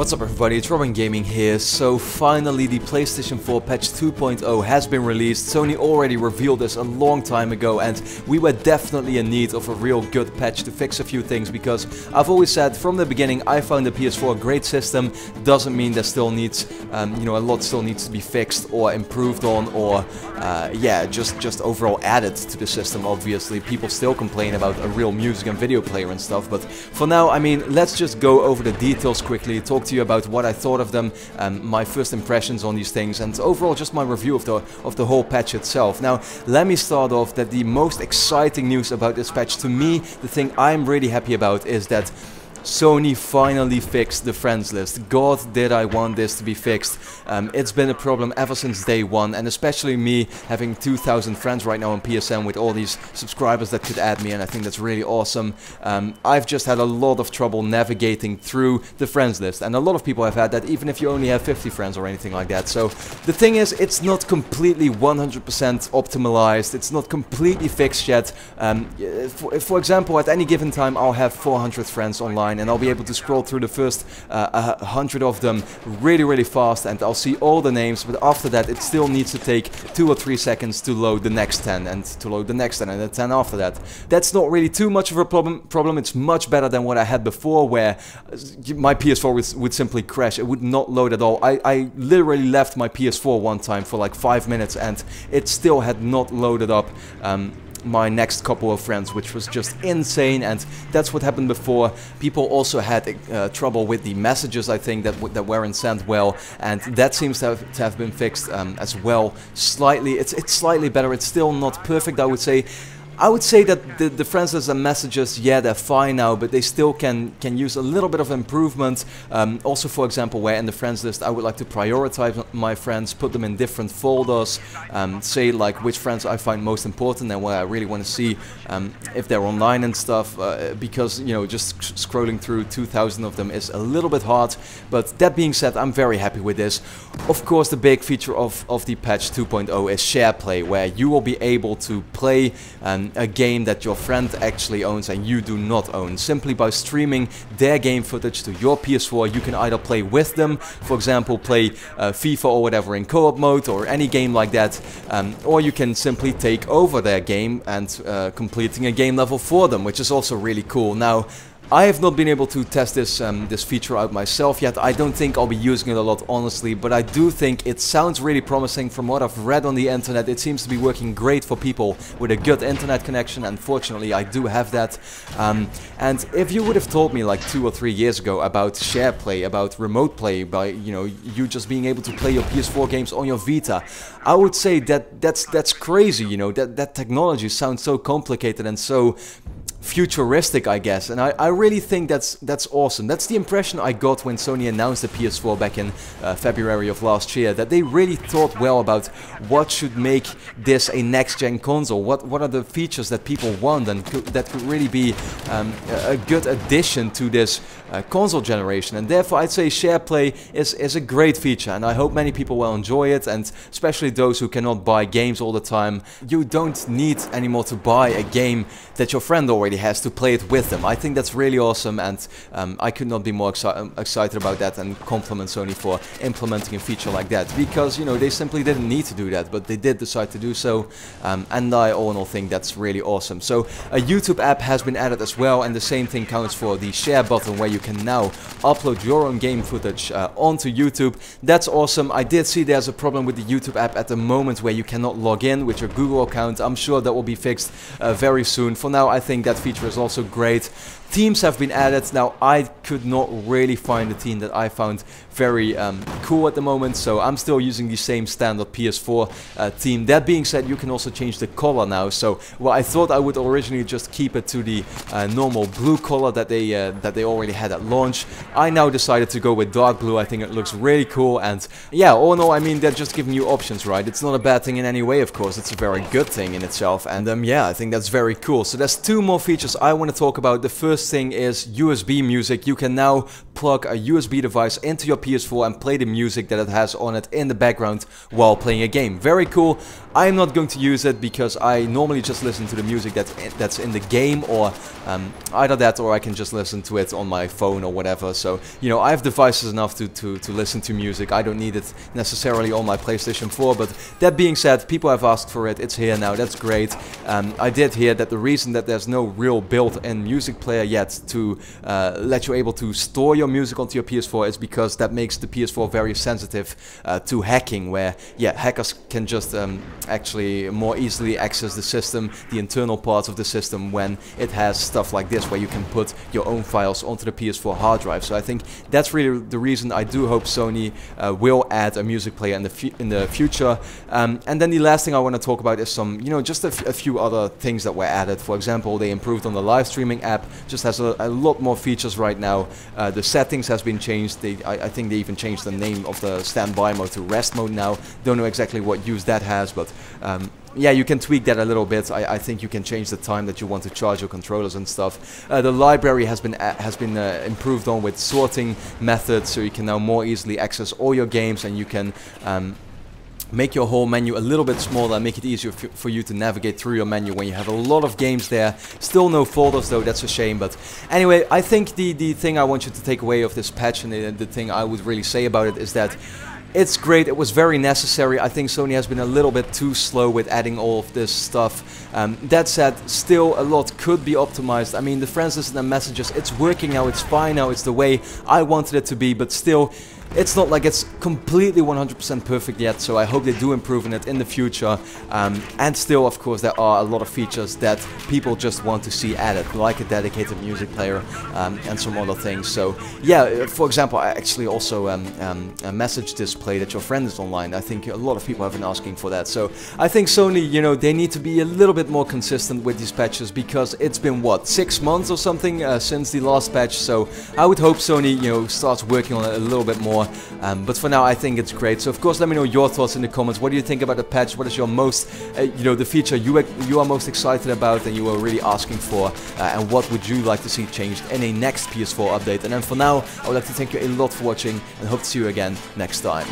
What's up everybody, it's RobinGaming here. So finally the PlayStation 4 patch 2.0 has been released. Sony already revealed this a long time ago and we were definitely in need of a real good patch to fix a few things, because I've always said from the beginning I found the PS4 a great system. Doesn't mean there still needs, a lot still needs to be fixed or improved on, or yeah, just overall added to the system. Obviously people still complain about a real music and video player and stuff, but for now, I mean, let's just go over the details quickly, talk to you about what I thought of them, my first impressions on these things, and overall just my review of the whole patch itself. Now, let me start off that the most exciting news about this patch, to me, the thing I'm really happy about, is that Sony finally fixed the friends list. God, did I want this to be fixed. It's been a problem ever since day one, and especially me having 2,000 friends right now on PSN with all these subscribers that could add me, and I think that's really awesome. I've just had a lot of trouble navigating through the friends list, and a lot of people have had that even if you only have 50 friends or anything like that. So the thing is, it's not completely 100% optimized, it's not completely fixed yet. For example, at any given time I'll have 400 friends online, and I'll be able to scroll through the first 100 of them really fast, and I'll see all the names, but after that it still needs to take 2 or 3 seconds to load the next 10, and to load the next 10, and the 10 after that. That's not really too much of a problem. It's much better than what I had before, where my PS4 would simply crash. It would not load at all. I literally left my PS4 one time for like 5 minutes and it still had not loaded up my next couple of friends, which was just insane. And that's what happened before. People also had trouble with the messages, I think, that weren't sent well, and that seems to have been fixed as well. Slightly, it's slightly better. It's still not perfect, I would say. I would say that the friends list and messages, yeah, they're fine now, but they still can use a little bit of improvement. Also, for example, where in the friends list I would like to prioritize my friends, put them in different folders, say like which friends I find most important and where I really want to see if they're online and stuff, because, you know, just scrolling through 2,000 of them is a little bit hard. But that being said, I'm very happy with this. Of course, the big feature of the patch 2.0 is share play, where you will be able to play a game that your friend actually owns and you do not own. Simply by streaming their game footage to your PS4, you can either play with them, for example, play FIFA or whatever in co-op mode or any game like that, or you can simply take over their game and completing a game level for them, which is also really cool. Now, I have not been able to test this this feature out myself yet. I don't think I'll be using it a lot, honestly, but I do think it sounds really promising. From what I've read on the internet, it seems to be working great for people with a good internet connection, and fortunately I do have that. And if you would have told me like 2 or 3 years ago about share play, about remote play, by, you know, you just being able to play your PS4 games on your Vita, I would say that that's crazy. You know, that technology sounds so complicated and so futuristic, I guess, and I really think that's awesome. That's the impression I got when Sony announced the PS4 back in February of last year, that they really thought well about what should make this a next-gen console, what are the features that people want and that could really be a good addition to this console generation. And therefore I'd say share play is a great feature, and I hope many people will enjoy it, and especially those who cannot buy games all the time. You don't need anymore to buy a game that your friend already has to play it with them. I think that's really awesome, and I could not be more excited about that, and compliment Sony for implementing a feature like that, because, you know, they simply didn't need to do that, but they did decide to do so, and I all in all think that's really awesome. So a YouTube app has been added as well, and the same thing counts for the share button, where you can now upload your own game footage onto YouTube. That's awesome. I did see there's a problem with the YouTube app at the moment where you cannot log in with your Google account. I'm sure that will be fixed very soon. For now, I think that feature is also great. Themes have been added. Now, I could not really find a theme that I found very cool at the moment, so I'm still using the same standard PS4 theme. That being said, you can also change the color now. So, well, I thought I would originally just keep it to the normal blue color that they already had at launch. I now decided to go with dark blue. I think it looks really cool, and yeah, all in all, I mean, they're just giving you options, right? It's not a bad thing in any way, of course. It's a very good thing in itself, and yeah, I think that's very cool. So there's 2 more features I want to talk about. The first thing is USB music. You can now plug a USB device into your PS4 and play the music that it has on it in the background while playing a game. Very cool. I'm not going to use it because I normally just listen to the music that's in the game, or either that or I can just listen to it on my phone or whatever. So, you know, I have devices enough to listen to music. I don't need it necessarily on my PlayStation 4, but that being said, people have asked for it. It's here now. That's great. I did hear that the reason that there's no real built-in music player yet to let you able to store your music onto your PS4 is because that makes the PS4 very sensitive to hacking, where, yeah, hackers can just actually more easily access the system, the internal parts of the system, when it has stuff like this where you can put your own files onto the PS4 hard drive. So I think that's really the reason. I do hope Sony will add a music player in the future. And then the last thing I want to talk about is some, you know, just a few other things that were added. For example, they improved on the live streaming app, just has a lot more features right now. The settings has been changed. I think they even changed the name of the standby mode to rest mode now. Don't know exactly what use that has, but yeah, you can tweak that a little bit. I think you can change the time that you want to charge your controllers and stuff. The library has been improved on with sorting methods, so you can now more easily access all your games, and you can make your whole menu a little bit smaller, make it easier for you to navigate through your menu when you have a lot of games there. Still no folders though, that's a shame. But anyway, I think the thing I want you to take away of this patch, and the thing I would really say about it, is that it's great. It was very necessary. I think Sony has been a little bit too slow with adding all of this stuff. That said, still a lot could be optimized. I mean, the friends list and the messages, it's working now, it's fine now, it's the way I wanted it to be, but still, it's not like it's completely 100% perfect yet, so I hope they do improve on it in the future. And still, of course, there are a lot of features that people just want to see added, like a dedicated music player and some other things. So, yeah, for example, I actually also a message display that your friend is online. I think a lot of people have been asking for that. So, I think Sony, you know, they need to be a little bit more consistent with these patches, because it's been, what, 6 months or something since the last patch. So, I would hope Sony, you know, starts working on it a little bit more. But for now, I think it's great. So of course, let me know your thoughts in the comments. What do you think about the patch? What is your most, you know, the feature you are most excited about and you are really asking for? And what would you like to see changed in a next PS4 update? And then for now, I would like to thank you a lot for watching and hope to see you again next time.